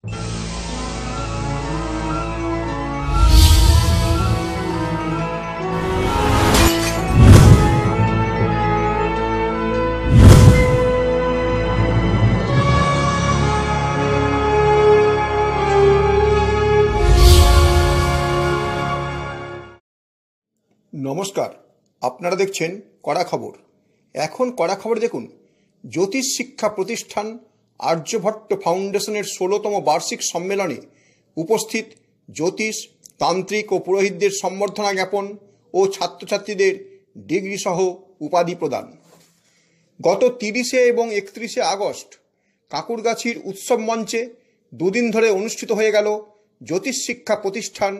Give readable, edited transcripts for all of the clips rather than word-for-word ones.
নমস্কার, আপনারা দেখছেন কড়া খবর। এখন কড়া খবর দেখুন। জ্যোতিষ শিক্ষা প্রতিষ্ঠান আর্যভট্ট ফাউন্ডেশনের 16তম বার্ষিক সম্মেলনে উপস্থিত জ্যোতিষ, তান্ত্রিক ও পুরোহিতদের সম্বর্ধনা জ্ঞাপন ও ছাত্রছাত্রীদের ডিগ্রি সহ উপাধি প্রদান। গত 30 এবং 31 আগস্ট কাঁকুরগাছির উৎসব মঞ্চে দুদিন ধরে অনুষ্ঠিত হয়ে গেল জ্যোতিষ শিক্ষা প্রতিষ্ঠান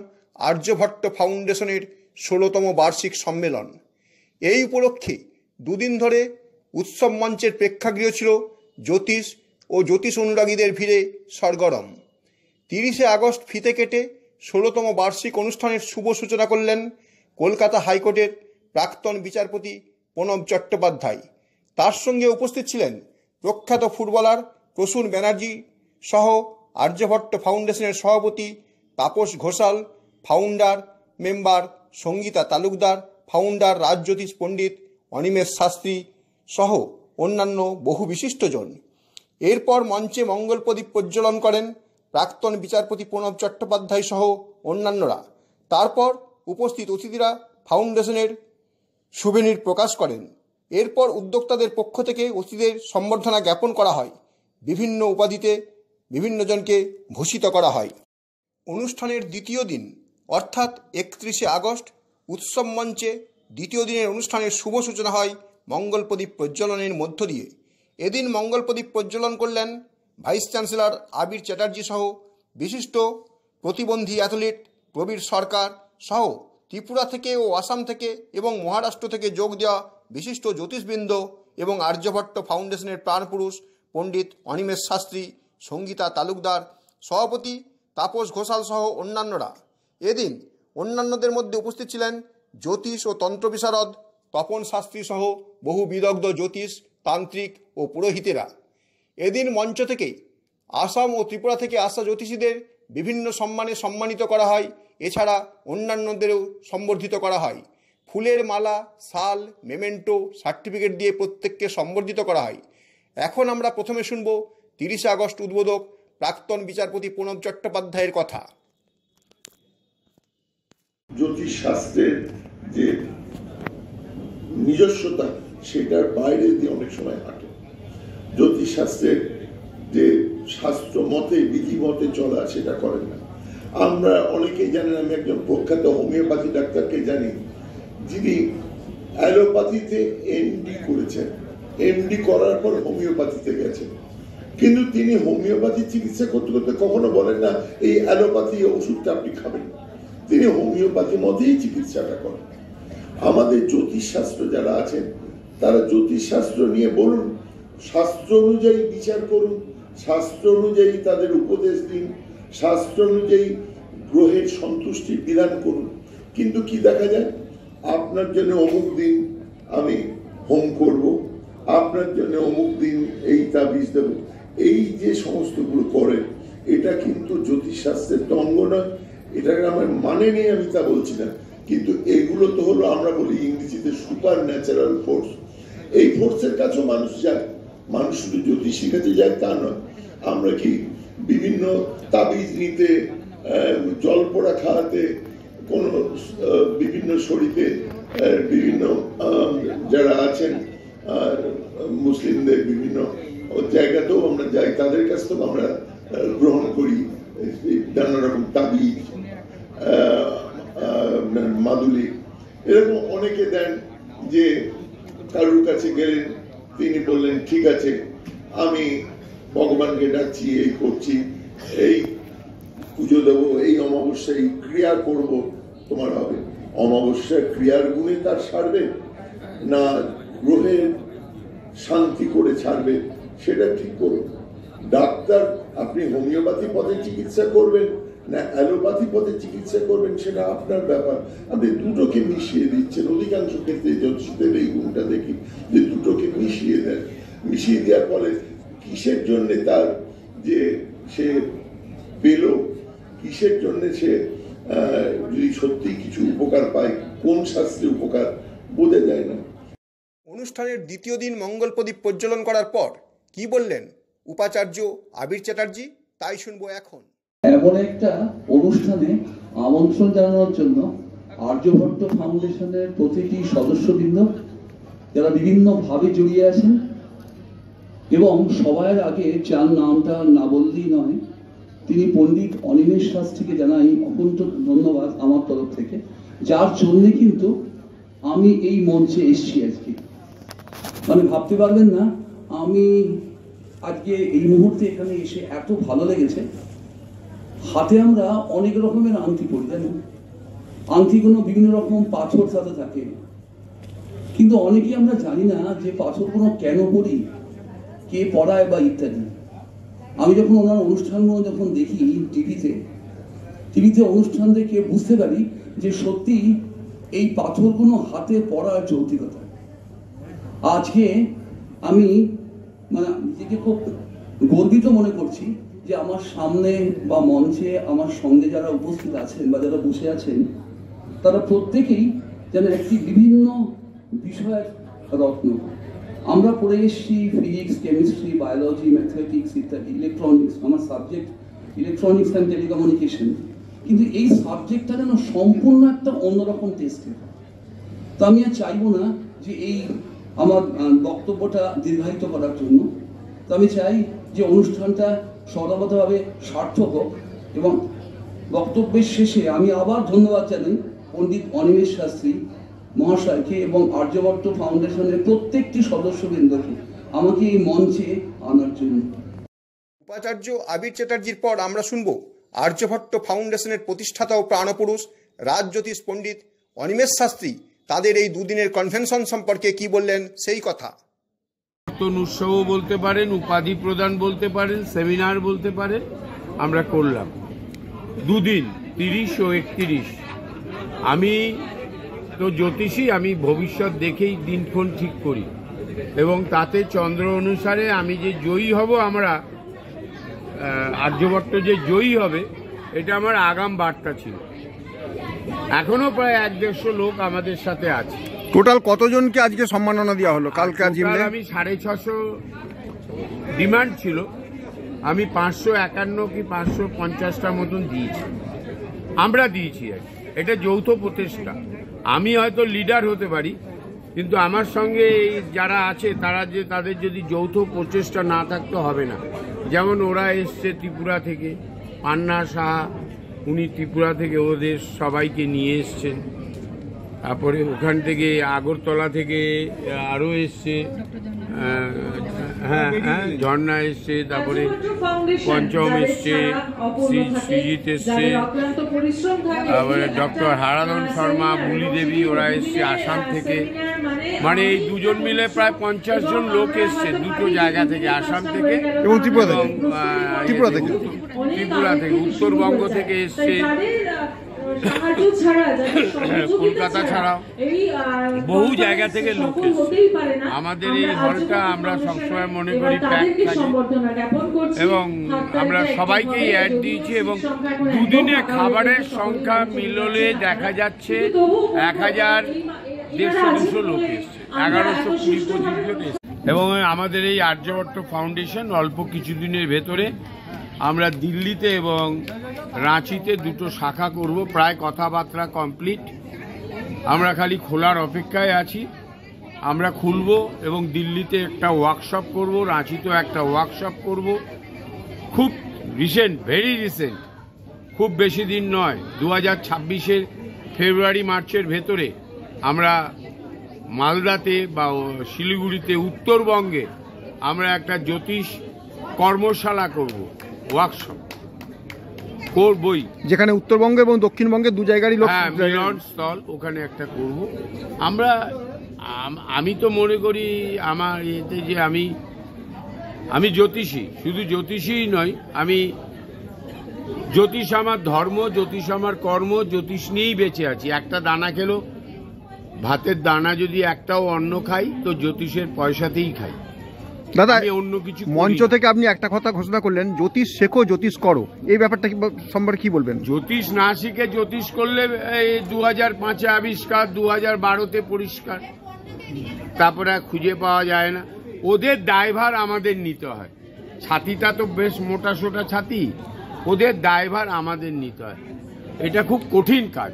আর্যভট্ট ফাউন্ডেশনের 16তম বার্ষিক সম্মেলন। এই উপলক্ষে দুদিন ধরে উৎসব মঞ্চের প্রেক্ষাগৃহ ছিল জ্যোতিষ ও জ্যোতিষ অনুরাগীদের ভিড়ে সরগরম। 30 আগস্ট ফিতে কেটে 16তম বার্ষিক অনুষ্ঠানের শুভ সূচনা করলেন কলকাতা হাইকোর্টের প্রাক্তন বিচারপতি প্রণব চট্টোপাধ্যায়। তার সঙ্গে উপস্থিত ছিলেন প্রখ্যাত ফুটবলার প্রসূন ব্যানার্জি সহ আর্যভট্ট ফাউন্ডেশনের সভাপতি Tapas Ghosal, founder member Sangeeta Talukdar, founder রাজজ্যোতিষ পণ্ডিত অনিমেষ শাস্ত্রী সহ অন্যান্য বহু বিশিষ্টজন। এরপর মঞ্চে মঙ্গল প্রদীপ প্রজ্বলন করেন প্রাক্তন বিচারপতি প্রণব চট্টোপাধ্যায় সহ অন্যান্যরা। তারপর উপস্থিত অতিথিরা ফাউন্ডেশনের সুভেনির প্রকাশ করেন। এরপর উদ্যোক্তাদের পক্ষ থেকে অতিথিদের সম্বর্ধনা জ্ঞাপন করা হয়। বিভিন্ন উপাধিতে বিভিন্নজনকে ভূষিত করা হয়। অনুষ্ঠানের দ্বিতীয় দিন অর্থাৎ 31 আগস্ট উৎসব মঞ্চে দ্বিতীয় দিনের অনুষ্ঠানের শুভ সূচনা হয় মঙ্গল প্রদীপ প্রজ্বলনের মধ্য দিয়ে। এদিন মঙ্গল প্রদীপ প্রজ্বলন করলেন ভাইস চ্যান্সেলর আবির চ্যাটার্জি সহ বিশিষ্ট প্রতিবন্ধী অ্যাথলিট প্রবীর সরকার সহ ত্রিপুরা থেকে ও আসাম থেকে এবং মহারাষ্ট্র থেকে যোগ দেওয়া বিশিষ্ট জ্যোতিষবৃন্দ এবং আর্যভট্ট ফাউন্ডেশনের প্রাণপুরুষ পণ্ডিত অনিমেষ শাস্ত্রী, সঙ্গীতা তালুকদার, সভাপতি তাপস ঘোষাল সহ অন্যান্যরা। এদিন অন্যান্যদের মধ্যে উপস্থিত ছিলেন জ্যোতিষ ও তন্ত্র বিশারদ তপন শাস্ত্রী সহ বহু বিদগ্ধ জ্যোতিষ, তান্ত্রিক ও পুরোহিতেরা। এদিন মঞ্চ থেকে আসাম ও ত্রিপুরা থেকে আসা জ্যোতিষীদের বিভিন্ন সম্মানে সম্মানিত করা হয়। এছাড়া অন্যান্যদেরও সম্বর্ধিত করা হয়। ফুলের মালা, শাল, মেমেন্টো, সার্টিফিকেট দিয়ে প্রত্যেককে সম্বর্ধিত করা হয়। এখন আমরা প্রথমে শুনব 30 আগস্ট উদ্বোধক প্রাক্তন বিচারপতি প্রণব চট্টোপাধ্যায়ের কথা। জ্যোতিষ শাস্ত্রের যে নিজস্বতা সেটার বাইরে দিয়ে অনেক সময় হাঁটে। জ্যোতিষ শাস্ত্রের যে শাস্ত্র মতে বিধি মতে চলা সেটা করেন না। আমরা অনেকেই জানেন, আমি একজন প্রখ্যাত হোমিওপ্যাথি ডাক্তারকে জানি যিনি অ্যালোপ্যাথিতে এমডি করেছেন। এমডি করার পর হোমিওপ্যাথিতে গেছেন, কিন্তু তিনি হোমিওপ্যাথি চিকিৎসা করতে করতে কখনো বলেন না এই অ্যালোপ্যাথি ওষুধটা আপনি খাবেন। তিনি হোমিওপ্যাথি মতেই চিকিৎসাটা করেন। আমাদের জ্যোতিষ শাস্ত্র যারা আছেন তারা জ্যোতিষ শাস্ত্র নিয়ে বলুন, শাস্ত্র অনুযায়ী বিচার করুন, শাস্ত্র অনুযায়ী তাদের উপদেশ দিন, শাস্ত্র অনুযায়ী গ্রহের সন্তুষ্টির বিধান করুন। কিন্তু কি দেখা যায়, আপনার জন্য অমুক দিন আমি হোম করব, আপনার জন্য অমুক দিন এই তাবিজ দেব, এই যে সমস্তগুলো করে এটা কিন্তু জ্যোতিষ শাস্ত্রের অঙ্গ নয়। এটাকে আমার মানে নেই, আমি তা বলছি না, কিন্তু এগুলো তো হলো আমরা বলি ইংরেজিতে সুপার ন্যাচারাল ফোর্স। এই ফোর্সের কাছেও মানুষ যায়। মানুষ শুধু জ্যোতিষীর কাছে যায় তা নয়। আমরা কি বিভিন্ন তাবিজ নিতে, জল পোড়া খাওয়াতে, কোন বিভিন্ন শরীরে বিভিন্ন যারা আছেন মুসলিমদের বিভিন্ন জায়গাতেও আমরা যাই, তাদের কাছ থেকেও আমরা গ্রহণ করি নানা রকম তাবিজ, মাদুলি, এরকম অনেকে দেন। যে কারুর কাছে গেলেন, তিনি বললেন ঠিক আছে আমি ভগবানকে ডাকছি, এই করছি, এই পুজো দেবো, এই অমাবস্যায় ক্রিয়া করব, তোমার হবে। অমাবস্যার ক্রিয়ার গুণে তার সারবে না গ্রহের শান্তি করে ছাড়বে, সেটা ঠিক করুন। ডাক্তার আপনি হোমিওপ্যাথি পথে চিকিৎসা করবেন না অ্যালোপ্যাথি পথে চিকিৎসা করবেন সেটা আপনার ব্যাপার। আপনি দুটোকে মিশিয়ে দিচ্ছেন। অধিকাংশ ক্ষেত্রে জ্যোতিষীদের এই গুণটা দেখি যে দুটোকে মিশিয়ে দেন। মিশিয়ে দেওয়ার ফলে কিসের জন্য তার যে সে পেল, কিসের জন্য সে যদি সত্যি কিছু উপকার পায়, কোন শাস্ত্রে উপকার বোঝা যায় না। অনুষ্ঠানের দ্বিতীয় দিন মঙ্গল প্রদীপ প্রজ্বলন করার পর কি বললেন উপাচার্য আবির চ্যাটার্জি, তাই শুনবো এখন। এমন একটা অনুষ্ঠানে আমন্ত্রণ জানানোর জন্য আর্যভট্ট ফাউন্ডেশনের প্রতিটি সদস্যবৃন্দ যারা বিভিন্ন ভাবে জড়িয়ে আছেন, এবং সবার আগে যার নামটা না বললেই নয়, তিনি পণ্ডিত অনিমেষ শাস্ত্রীকে জানাই অকুণ্ঠ ধন্যবাদ আমার তরফ থেকে, যার জন্য কিন্তু আমি এই মঞ্চে এসেছি আজকে। মানে ভাবতে পারবেন না আমি আজকে এই মুহূর্তে এখানে এসে এত ভালো লেগেছে। হাতে আমরা অনেক রকমের আংটি পরি, জানেন, আংটিগুলো বিভিন্ন রকম পাথর সাথে থাকে, কিন্তু অনেকেই আমরা জানি না যে পাথরগুলো কেন পরি, কে পড়ায় বা ইত্যাদি। আমি যখন ওনার অনুষ্ঠানগুলো যখন দেখি টিভিতে অনুষ্ঠান দেখে বুঝতে পারি যে সত্যি এই পাথরগুলো হাতে পড়ার যৌক্তিকতা। আজকে আমি মানে নিজেকে খুব গর্বিত মনে করছি যে আমার সামনে বা মঞ্চে আমার সঙ্গে যারা উপস্থিত আছেন বা যারা বসে আছেন, তারা প্রত্যেকেই যেন একটি বিভিন্ন বিষয়ের রত্ন। আমরা পড়ে এসেছি ফিজিক্স, কেমিস্ট্রি, বায়োলজি, ম্যাথমেটিক্স ইত্যাদি, ইলেকট্রনিক্স, আমার সাবজেক্ট ইলেকট্রনিক্স অ্যান্ড টেলিকমিউনিকেশন, কিন্তু এই সাবজেক্টটা যেন সম্পূর্ণ একটা অন্যরকম টেস্টের। তো আমি আর চাইবো না যে এই আমার বক্তব্যটা দীর্ঘায়িত করার জন্য। তো আমি চাই যে অনুষ্ঠানটা সর্বতভাবে সার্থক হোক, এবং বক্তব্যের শেষে আমি আবার ধন্যবাদ জানাই পণ্ডিত অনিমেষ শাস্ত্রী মহাশয়কে এবং আর্যভট্ট ফাউন্ডেশনের প্রত্যেকটি সদস্যবৃন্দকে আমাকে এই মঞ্চে আনার জন্য। উপাচার্য আবির চ্যাটার্জির পর আমরা শুনব আর্যভট্ট ফাউন্ডেশনের প্রতিষ্ঠাতা ও প্রাণপুরুষ রাজজ্যোতিষ পণ্ডিত অনিমেষ শাস্ত্রী তাদের এই দুদিনের কনভেনশন সম্পর্কে কি বললেন সেই কথা। নতুন উৎসব বলতে পারেন, উপাধি প্রদান বলতে পারেন, সেমিনার বলতে পারেন, আমরা করলাম দুদিন 30 ও 31। আমি তো জ্যোতিষী, আমি ভবিষ্যৎ দেখেই দিনক্ষণ ঠিক করি, এবং তাতে চন্দ্র অনুসারে আমি যে জয়ী হব, আমরা আর্যভট্ট যে জয়ী হবে, এটা আমার আগাম বার্তা ছিল। এখনো প্রায় 150 লোক আমাদের সাথে আছে। টোটাল কতজনকে আজকে সম্মাননা দেওয়া হলো? কালকে আজ আমি 650 ডিমান্ড ছিল, আমি 551 কি 550টার মতন দিয়েছি, আমরা দিয়েছি। এটা যৌথ প্রচেষ্টা। আমি হয়তো লিডার হতে পারি, কিন্তু আমার সঙ্গে যারা আছে তারা যে তাদের যদি যৌথ প্রচেষ্টা না থাকতে হবে না। যেমন ওরা এসছে ত্রিপুরা থেকে, পান্না সাহা উনি ত্রিপুরা থেকে ওদের সবাইকে নিয়ে এসছেন। তারপরে ওখান থেকে আগরতলা থেকে আরও এসছে, হ্যাঁ ঝর্ণা এসছে, তারপরে পঞ্চম এসছে, সৃজিত এসছে, তারপরে ডক্টর হারাধন শর্মা, বুলি দেবী, ওরা এসছে আসাম থেকে। মানে এই দুজন মিলে প্রায় 50 জন লোক এসছে দুটো জায়গা থেকে, আসাম থেকে এবং ত্রিপুরা থেকে, উত্তরবঙ্গ থেকে এসছে, কলকাতা ছাড়াও বহু জায়গা থেকে লোক এসছে। আমাদের এই হলটা আমরা সবসময় মনে করি প্যাক থাকে, এবং আমরা সবাইকেই অ্যাড দিয়েছি, এবং দুদিনে খাবারের সংখ্যা মিললে দেখা যাচ্ছে 1000-150-200 লোক এসছে, 1120-25 জন এসছে। এবং আমাদের এই আর্যভট্ট ফাউন্ডেশন অল্প কিছুদিনের ভেতরে আমরা দিল্লিতে এবং রাঁচিতে দুটো শাখা করব। প্রায় কথাবার্তা কমপ্লিট, আমরা খালি খোলার অপেক্ষায় আছি। আমরা খুলব এবং দিল্লিতে একটা ওয়ার্কশপ করব, রাঁচিতেও একটা ওয়ার্কশপ করব। খুব রিসেন্ট, ভেরি রিসেন্ট, খুব বেশি দিন নয়, 2026-এর ফেব্রুয়ারি-মার্চের ভেতরে আমরা মালদাতে বা শিলিগুড়িতে, উত্তরবঙ্গে আমরা একটা জ্যোতিষ কর্মশালা করব, ওয়ার্কশপ করবই, যেখানে উত্তরবঙ্গে এবং দক্ষিণবঙ্গে দু জায়গারই মিলন স্থল, ওখানে একটা করব আমরা। আমি তো মনে করি আমার এতে যে আমি জ্যোতিষী, শুধু জ্যোতিষীই নয়, আমি জ্যোতিষ আমার ধর্ম, জ্যোতিষ আমার কর্ম, জ্যোতিষ নিয়েই বেঁচে আছি। একটা দানা খেলো, ভাতের দানা যদি একটাও অন্ন খাই তো জ্যোতিষের পয়সাতেই খাই। দাদা, আমি অন্য কিছু করি মঞ্চ না। থেকে আপনি একটা কথা ঘোষণা করলেন, জ্যোতিষ শেখো জ্যোতিষ করো, এই ব্যাপারটা সম্পর্কে কি বলবেন? জ্যোতিষ না শিখে জ্যোতিষ করলে 2005-এ আবিষ্কার, 2012-তে পরিষ্কার, তারপরে আর খুঁজে পাওয়া যায় না। ওদের দায়ভার আমাদের নিতে হয়। ছাতিটা তো বেশ মোটা সোটা ছাতি, ওদের দায়ভার আমাদের নিতে হয়। এটা খুব কঠিন কাজ।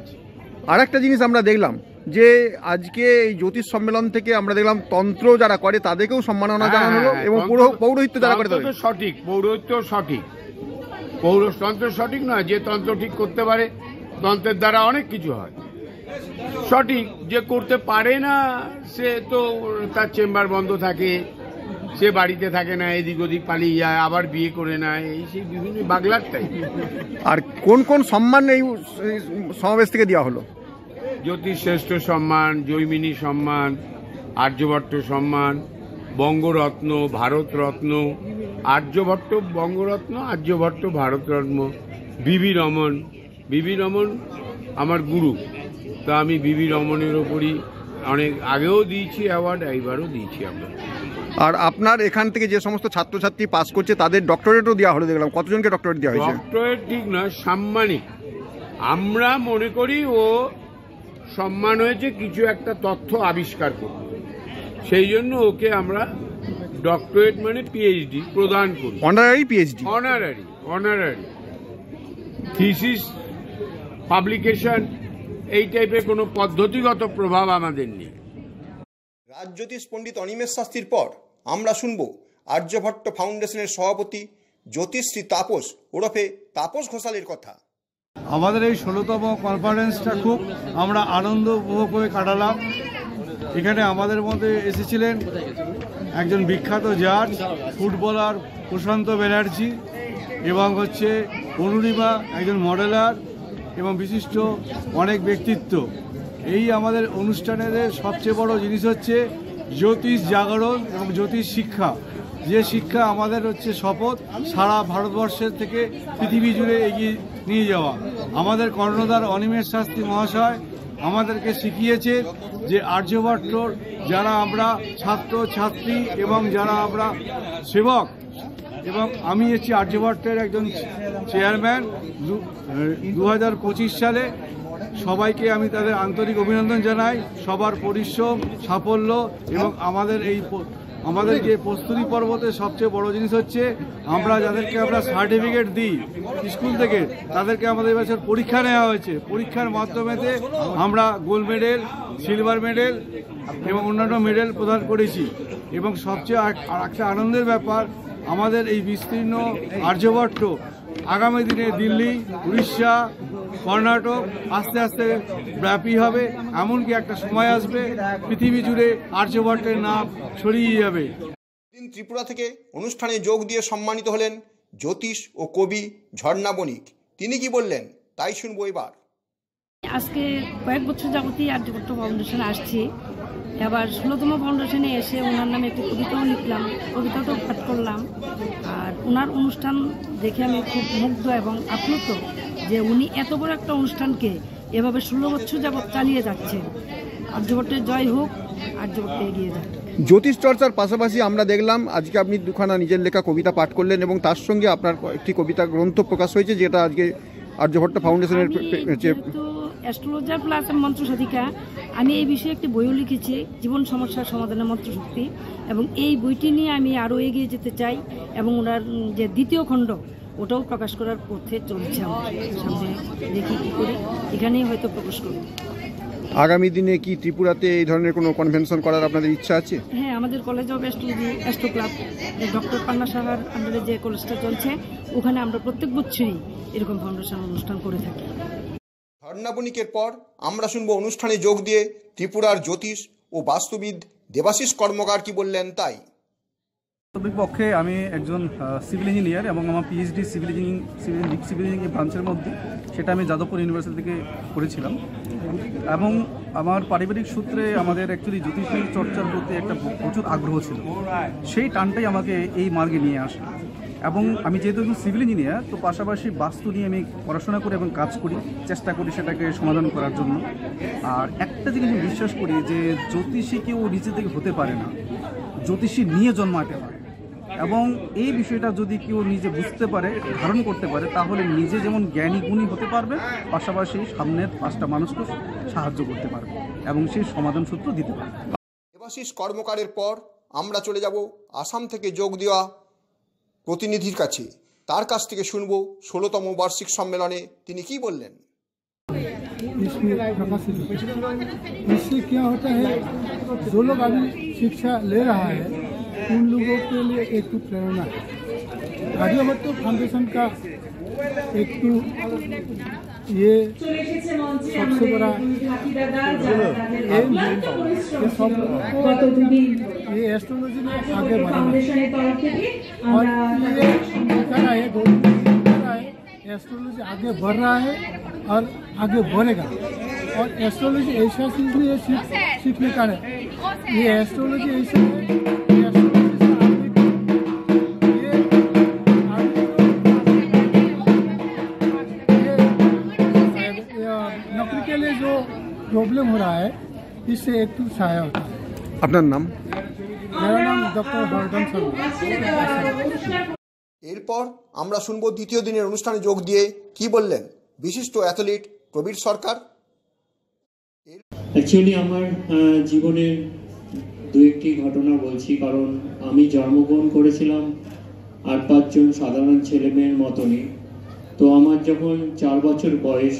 আর একটা জিনিস আমরা দেখলাম যে আজকে এই জ্যোতিষ সম্মেলন থেকে আমরা দেখলাম তন্ত্র যারা করে তাদেরকেও সম্মাননা জানানো হলো, এবং পৌরোহিত্য যারা করে তন্ত্র তো সঠিক, পৌরোহিত্য সঠিক, তন্ত্র সঠিক নয়। যে তন্ত্র ঠিক করতে পারে, তন্ত্রের দ্বারা অনেক কিছু হয় সঠিক। যে করতে পারে না সে তো তার চেম্বার বন্ধ থাকে, সে বাড়িতে থাকে না, এদিক ওদিক পালিয়ে যায়, আবার বিয়ে করে নেয়, এই সেই বিভিন্ন বাগলারটাই। আর কোন কোন সম্মান এই সমাবেশ থেকে দেওয়া হলো? জ্যোতিষ শ্রেষ্ঠ সম্মান, জৈমিনী সম্মান, আর্যভট্ট সম্মান, বঙ্গরত্ন, ভারতরত্ন, আর্যভট্ট বঙ্গরত্ন, আর্যভট্ট ভারতরত্ন, বিবি রমন। বিবি রমন আমার গুরু, তা আমি বিবি রমনের ওপরই অনেক আগেও দিয়েছি অ্যাওয়ার্ড, এইবারও দিয়েছি আমরা। আর আপনার এখান থেকে যে সমস্ত ছাত্রছাত্রী পাস করছে তাদের ডক্টরেটও দেওয়া হলো দেখলাম, কতজনকে ডক্টরেট দেওয়া হয়েছে? ডক্টরেট ঠিক নয়, সাম্মানিক। আমরা মনে করি ও সম্মান হয়েছে কিছু একটা তথ্য আবিষ্কার করতে, সেই জন্য ওকে আমরা ডক্টরেট মানে পিএইচডি প্রদান করি। Honorary PhD, honorary thesis, publication, এই টাইপের কোনো পদ্ধতিগত প্রভাব আমাদের নেই। রাজজ্যোতিষ পণ্ডিত অনিমেষ শাস্ত্রীর পর আমরা শুনব আর্যভট্ট ফাউন্ডেশনের সভাপতি জ্যোতিষশ্রী তাপস ওরফে তাপস ঘোষালের কথা। আমাদের এই 16তম কনফারেন্সটা খুব আমরা আনন্দ উপভোগ করে কাটালাম। এখানে আমাদের মধ্যে এসেছিলেন একজন বিখ্যাত জাজ, ফুটবলার প্রশান্ত ব্যানার্জি, এবং অনুরিমা একজন মডেলার, এবং বিশিষ্ট অনেক ব্যক্তিত্ব। এই আমাদের অনুষ্ঠানের সবচেয়ে বড় জিনিস হচ্ছে জ্যোতিষ জাগরণ এবং জ্যোতিষ শিক্ষা। যে শিক্ষা আমাদের শপথ সারা ভারতবর্ষের থেকে পৃথিবী জুড়ে এগিয়ে নিয়ে যাওয়া। আমাদের কর্ণধার অনিমেষ শাস্ত্রী মহাশয় আমাদেরকে শিখিয়েছে যে আর্যভট্টর যারা আমরা ছাত্র ছাত্রী এবং যারা আমরা সেবক, এবং আমি আর্যভট্টের একজন চেয়ারম্যান 2025 সালে। সবাইকে আমি তাদের আন্তরিক অভিনন্দন জানাই। সবার পরিশ্রম, সাফল্য, এবং আমাদের যে প্রস্তুতি পর্বতে সবচেয়ে বড় জিনিস হচ্ছে আমরা যাদেরকে আমরা সার্টিফিকেট দিই স্কুল থেকে, তাদেরকে আমাদের এবছর পরীক্ষা নেওয়া হয়েছে। পরীক্ষার মাধ্যমেতে আমরা গোল্ড মেডেল, সিলভার মেডেল এবং অন্যান্য মেডেল প্রদান করেছি। এবং সবচেয়ে একটা আনন্দের ব্যাপার, আমাদের এই বিস্তীর্ণ আর্যভট্ট আগামী দিনে দিল্লি, উড়িষ্যা, কর্ণাটক আস্তে আস্তে ব্যাপী হবে। এমনকি একটা সময় আসবে পৃথিবী জুড়ে আর্যভট্টের নাম ছড়িয়ে যাবে। ত্রিপুরা থেকে অনুষ্ঠানে যোগ দিয়ে সম্মানিত হলেন জ্যোতিষ ও কবি ঝর্ণা বণিক। তিনি কি বললেন তাই শুনবো এবার। আজকে কয়েক বছর যাবতীয় আর্যভট্ট ফাউন্ডেশনে আসছি। এবার 16তম ফাউন্ডেশনে এসে ওনার নামে একটি কবিতাও লিখলাম, কবিতাটাও পাঠ করলাম। আর ওনার অনুষ্ঠান দেখে আমি খুব মুগ্ধ এবং আপ্লুত যে উনি এত বড় একটা অনুষ্ঠানকে এভাবে 16 বছর যাবৎ চালিয়ে যাচ্ছেন। আর্যভট্টের জয় হোক, আর্যভট্ট এগিয়ে যাক। জ্যোতিষ চর্চার পাশাপাশি আমরা দেখলাম আজকে আপনি দুখানা নিজের লেখা কবিতা পাঠ করলেন, এবং তার সঙ্গে আপনার একটি কবিতা গ্রন্থ প্রকাশ হয়েছে, যেটা আজকে আর্যভট্ট ফাউন্ডেশনের অ্যাস্ট্রোলজার প্লাস মন্ত্র সাধিকা। আমি এই বিষয়ে একটি বইও লিখেছি, জীবন সমস্যার সমাধানের মন্ত্র শক্তি, এবং এই বইটি নিয়ে আমি আরও এগিয়ে যেতে চাই, এবং ওনার যে দ্বিতীয় খণ্ড ওটাও প্রকাশ করার পথে চলছে। আমার সামনে দেখি কী করি, এখানেই হয়তো প্রকাশ করব। আগামী দিনে কি ত্রিপুরাতে এই ধরনের কোনো কনভেনশন করার আপনাদের ইচ্ছা আছে? হ্যাঁ, আমাদের college of astro club, doctor Panna সাহার আন্ডারে যে কলেজটা চলছে, ওখানে আমরা প্রত্যেক বছরই এরকম ফাউন্ডেশন অনুষ্ঠান করে থাকি। ঝর্ণা বণিকের পর আমরা শুনবো অনুষ্ঠানে যোগ দিয়ে ত্রিপুরার জ্যোতিষ ও বাস্তুবিদ দেবাশিস কর্মকার কি বললেন তাই। বাস্তবিক পক্ষে আমি একজন সিভিল ইঞ্জিনিয়ার, এবং আমার পিএইচডি সিভিল ইঞ্জিনিয়ারিং ব্রাঞ্চের মধ্যে, সেটা আমি যাদবপুর ইউনিভার্সিটি থেকে করেছিলাম। এবং আমার পারিবারিক সূত্রে আমাদের অ্যাকচুয়ালি জ্যোতিষী চর্চার প্রতি একটা প্রচুর আগ্রহ ছিল। সেই টানটাই আমাকে এই মার্গে নিয়ে আসে। এবং আমি যেহেতু একজন সিভিল ইঞ্জিনিয়ার, তো পাশাপাশি বাস্তু নিয়ে আমি পড়াশোনা করি এবং কাজ করি, চেষ্টা করি সেটাকে সমাধান করার জন্য। আর একটা জিনিস আমি বিশ্বাস করি যে জ্যোতিষী কেউ নিজে থেকে হতে পারে না, জ্যোতিষী নিয়ে জন্মাতে হয়। এবং এই বিষয়টা যদি কেউ নিজে বুঝতে পারে, ধারণ করতে পারে, তাহলে নিজে যেমন জ্ঞানী গুণী হতে পারবে, পাশাপাশি সামনের 5টা মানুষকে সাহায্য করতে পারবে এবং সেই সমাধান সূত্র দিতে পারবে। দেবাশিস কর্মকারের পর আমরা চলে যাব আসাম থেকে যোগ দেওয়া প্রতিনিধির কাছে। তার কাছ থেকে শুনব 16তম বার্ষিক সম্মেলনে তিনি কি বললেন। इससे क्या होता है, जो लोग अभी शिक्षा ले रहा है उन लोगों के लिए एक तो प्रेरणा है। आर्यभट्ट फाउंडेशन का एक तो ये सबसे बड़ा एम है, ये सब ये एस्ट्रोलॉजी में आगे बढ़ना और ये दिखा रहा है, एस्ट्रोलॉजी आगे बढ़ रहा है और आगे बढ़ेगा। और एस्ट्रोलॉजी ऐसा चीज नहीं है सीखने का है, ये एस्ट्रोलॉजी ऐसा है, नौकरी के लिए जो प्रॉब्लम हो रहा है इससे एक तो सहायक होता है। আপনার নাম? मेरा नाम डॉक्टर हरदम शर्मा। এরপর আমরা শুনব দ্বিতীয় দিনের অনুষ্ঠানে যোগ দিয়ে কি বললেন বিশিষ্ট অ্যাথলিট প্রবীর সরকার। অ্যাকচুয়ালি আমার জীবনের দু একটি ঘটনা বলছি, কারণ আমি জন্মগ্রহণ করেছিলাম 8-5 জন সাধারণ ছেলেমেয়ের মতনই। তো আমার যখন 4 বছর বয়স,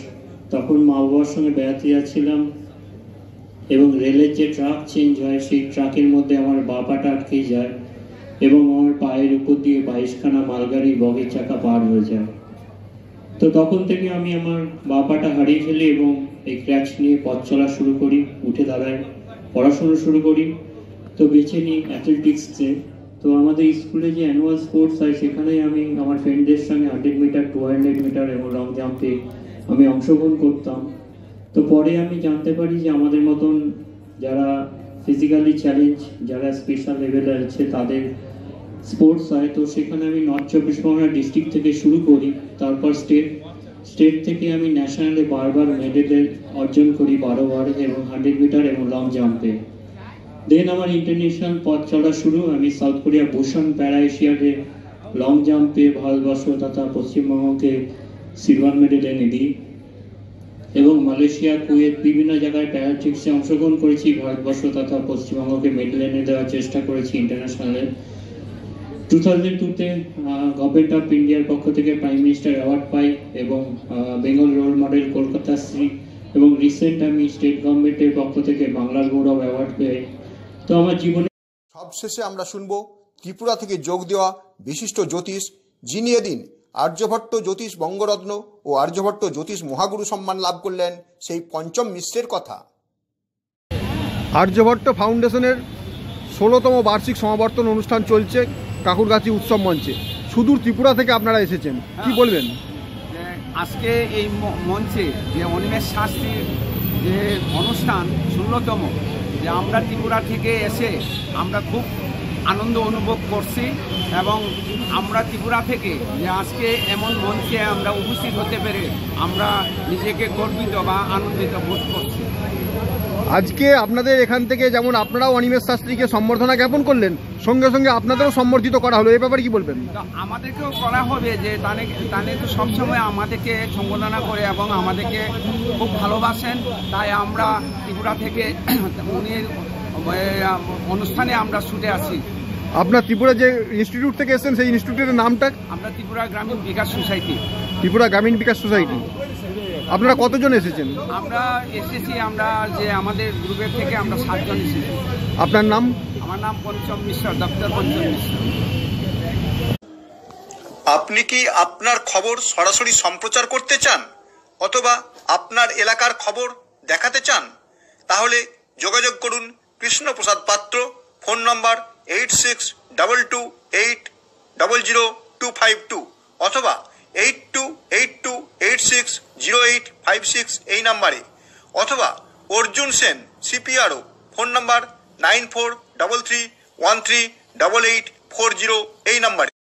তখন মা বাবার সঙ্গে বেড়াতে যাচ্ছিলাম এবং রেলের যে ট্রাক চেঞ্জ হয় সেই ট্রাকের মধ্যে আমার বা পাটা আটকে যায় এবং আমার পায়ের উপর দিয়ে 22খানা মালগাড়ি বগির চাকা পার হয়ে যায়। তো তখন থেকে আমি আমার বা পাটা হারিয়ে ফেলি এবং এই ক্র্যাচ নিয়ে পথ চলা শুরু করি, উঠে দাঁড়াই, পড়াশুনো শুরু করি। তো বেছে নিই অ্যাথলেটিক্সে। তো আমাদের স্কুলে যে অ্যানুয়াল স্পোর্টস হয় সেখানে আমি আমার ফ্রেন্ডদের সঙ্গে 100 মিটার, 200 মিটার এবং লং জাম্পে আমি অংশগ্রহণ করতাম। তো পরে আমি জানতে পারি যে আমাদের মতন যারা ফিজিক্যালি চ্যালেঞ্জ, যারা স্পেশাল লেভেলে আছে তাদের স্পোর্টস হয়। তো সেখানে আমি নর্থ 24 পরগনা ডিস্ট্রিক্ট থেকে শুরু করি, তারপর স্টেট থেকে আমি ন্যাশনালে বারবার মেডেল অর্জন করি 12 বার এবং 100 মিটার এবং লং জাম্পে। দেন আমার ইন্টারন্যাশনাল পথ চলা শুরু। আমি সাউথ কোরিয়া বুসান প্যারা এশিয়াতে লং জাম্পে ভারতবর্ষ তথা পশ্চিমবঙ্গকে সিলভার মেডেল এনে দিই এবং মালয়েশিয়া, কুয়েত বিভিন্ন জায়গায় প্যারালিম্পিক্সে অংশগ্রহণ করেছি, ভারতবর্ষ তথা পশ্চিমবঙ্গকে মেডেল এনে দেওয়ার চেষ্টা করেছি ইন্টারন্যাশনালে। 2002-তে গভর্নমেন্ট অফ ইন্ডিয়ার পক্ষ থেকে প্রাইম মিনিস্টার অ্যাওয়ার্ড পাই এবং বেঙ্গল রোল মডেল কলকাতা শ্রী, এবং রিসেন্ট আমি স্টেট গভর্নমেন্টের পক্ষ থেকে বাংলার গৌরব অ্যাওয়ার্ড পাই। তো আমার জীবনে সবশেষে আমরা শুনব ত্রিপুরা থেকে যোগ দেওয়া বিশিষ্ট জ্যোতিষ, যিনি এদিন আর্যভট্ট জ্যোতিষ বঙ্গরত্ন ও আর্যভট্ট জ্যোতিষ মহাগুরু সম্মান লাভ করলেন সেই পঞ্চম মিশ্রের কথা। আর্যভট্ট ফাউন্ডেশনের 16তম বার্ষিক সমাবর্তন অনুষ্ঠান চলছে কাকুরগাছি উৎসব মঞ্চে। সুদূর ত্রিপুরা থেকে আপনারা এসেছেন, কি বলবেন? আজকে এই মঞ্চে যে অনিমেষ শাস্ত্রীর যে অনুষ্ঠান 16তম, যে আমরা ত্রিপুরা থেকে এসে আমরা খুব আনন্দ অনুভব করছি এবং আমরা ত্রিপুরা থেকে যে আজকে এমন মঞ্চে আমরা উপস্থিত হতে পেরে আমরা নিজেকে গর্বিত বা আনন্দিত বোধ করছি। আজকে আপনাদের এখান থেকে যেমন আপনারাও অনিমেষ শাস্ত্রীকে সম্বর্ধনা জ্ঞাপন করলেন, সঙ্গে সঙ্গে আপনাদেরও সম্বর্ধিত করা হলো, এ ব্যাপারে কি বলবেন? তো আমাদেরকেও করা হবে, যে তানে তো সবসময় আমাদেরকে সম্বোধনা করে এবং আমাদেরকে খুব ভালোবাসেন, তাই আমরা ত্রিপুরা থেকে উনির অনুষ্ঠানে আমরা ছুটে আসি। আপনার ত্রিপুরা যে ইনস্টিটিউট থেকে এসেছেন সেই ইনস্টিটিউটের নামটা? আমরা ত্রিপুরা গ্রামীণ বিকাশ সোসাইটি। ত্রিপুরা গ্রামীণ বিকাশ সোসাইটি। আপনারা কতজন এসেছেন? আমরা এসেছি, আমরা যে আমাদের গ্রুপের থেকে আমরা 7 জন এসেছি। আপনার নাম? আমার নাম পঞ্চম মিশ্র, ডক্টর পঞ্চম মিশ্র। আপনি কি আপনার খবর সরাসরি সম্প্রচার করতে চান অথবা আপনার এলাকার খবর দেখাতে চান? তাহলে যোগাযোগ করুন কৃষ্ণপ্রসাদ পাত্র, ফোন নম্বর 8622800252 অথবা 8282860856 এই নাম্বারে, অথবা অর্জুন সেন সিপিআরও, ফোন নম্বর 9433138840 এই নাম্বারে।